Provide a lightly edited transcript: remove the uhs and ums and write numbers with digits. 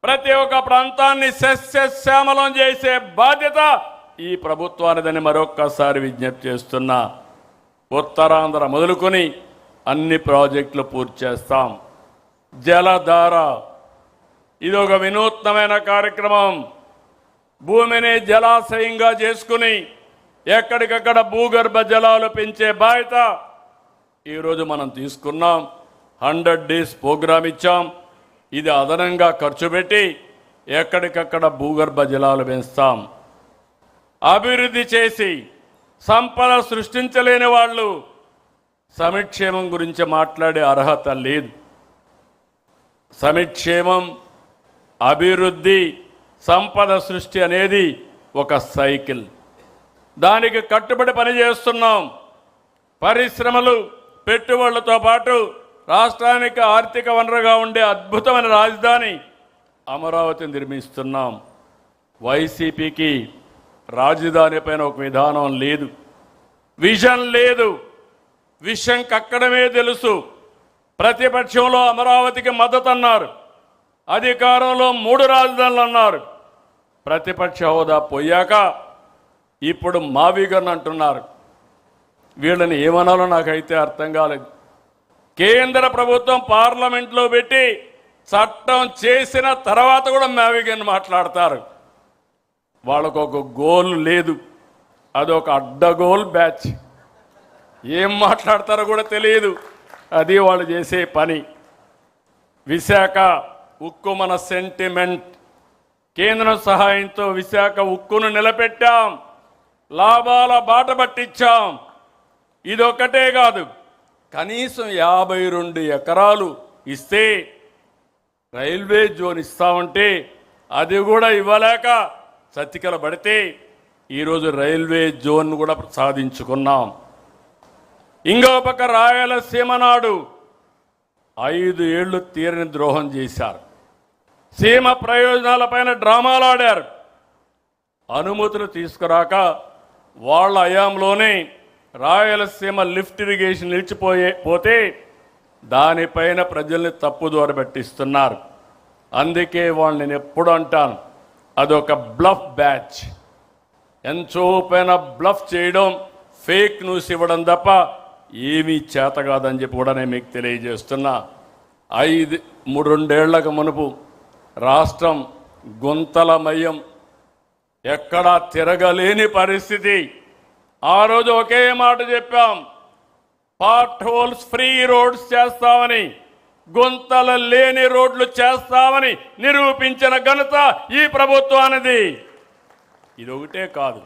ప్రతి ఒక్క ప్రాంతాన్ని సస్యశ్యామలం చేసే బాధ్యత ఈ ప్రభుత్వానిదని మరొక్కసారి విజ్ఞప్తి చేస్తున్నా. ఉత్తరాంధ్ర మొదలుకొని అన్ని ప్రాజెక్టులు పూర్తి చేస్తాం. జలధార ఇది ఒక వినూత్నమైన కార్యక్రమం. భూమిని జలాశయంగా చేసుకుని ఎక్కడికక్కడ భూగర్భ జలాలు పెంచే బాధ్యత ఈరోజు మనం తీసుకున్నాం. 100 days ప్రోగ్రామ్ ఇచ్చాం. ఇది అదనంగా ఖర్చు పెట్టి ఎక్కడికక్కడ భూగర్భ జలాలు పెంచుతాం. అభివృద్ధి చేసి సంపద సృష్టించలేని వాళ్ళు సంక్షేమం గురించి మాట్లాడే అర్హత లేదు. సంక్షేమం, అభివృద్ధి, సంపద సృష్టి అనేది ఒక సైకిల్. దానికి కట్టుబడి పనిచేస్తున్నాం. పరిశ్రమలు, పెట్టుబడులతో పాటు రాష్ట్రానికి ఆర్థిక వనరుగా ఉండే అద్భుతమైన రాజధాని అమరావతిని నిర్మిస్తున్నాం. వైసీపీకి రాజధాని పైన ఒక విధానం లేదు, విజన్ లేదు. విషయం కక్కడమే తెలుసు. ప్రతిపక్షంలో అమరావతికి మద్దతు అన్నారు, అధికారంలో 3 రాజధానులు అన్నారు. ప్రతిపక్ష హోదా పోయాక ఇప్పుడు మావిగన్ అంటున్నారు. వీళ్ళని ఏమనాలో నాకైతే అర్థం కాలేదు. కేంద్ర ప్రభుత్వం పార్లమెంట్లో పెట్టి చట్టం చేసిన తర్వాత కూడా మావిగన్ మాట్లాడతారు. వాళ్ళకు ఒక గోల్ లేదు, అదొక అడ్డగోల్ బ్యాచ్. ఏం మాట్లాడతారో కూడా తెలియదు. అది వాళ్ళు చేసే పని. విశాఖ ఉక్కు మన సెంటిమెంట్. కేంద్రం సహాయంతో విశాఖ ఉక్కును నిలబెట్టాం, లాభాల బాట పట్టించాం. ఇదొక్కటే కాదు, కనీసం 52 ఎకరాలు ఇస్తే రైల్వే జోన్ ఇస్తామంటే అది కూడా ఇవ్వలేక చతికిల పడితే ఈరోజు రైల్వే జోన్ కూడా సాధించుకున్నాం. ఇంకో పక్క రాయలసీమ నాడు 5 ఏళ్లు తీరని ద్రోహం చేశారు. సీమ ప్రయోజనాలపైన డ్రామాలు ఆడారు. అనుమతులు తీసుకురాక వాళ్ళ హయాంలోనే రాయలసీమ లిఫ్ట్ ఇరిగేషన్ నిలిచిపోతే దానిపైన ప్రజల్ని తప్పుదోవ పట్టిస్తున్నారు. అందుకే వాళ్ళు నేను ఎప్పుడు అంటాను, అదొక బ్లఫ్ బ్యాచ్. ఎంచోపైన బ్లఫ్ చేయడం, ఫేక్ న్యూస్ ఇవ్వడం తప్ప ఏమీ చేత కాదని చెప్పి కూడా నేను మీకు తెలియజేస్తున్నా. 2 ఏళ్లకు మునుపు రాష్ట్రం గుంతలమయం, ఎక్కడా తిరగలేని పరిస్థితి. ఆ రోజు ఒకే మాట చెప్పాం, పార్ట్ హోల్స్ ఫ్రీ రోడ్స్ చేస్తామని, గుంతలు లేని రోడ్లు చేస్తామని నిరూపించిన ఘనత ఈ ప్రభుత్వానిది. ఇది ఒకటే కాదు,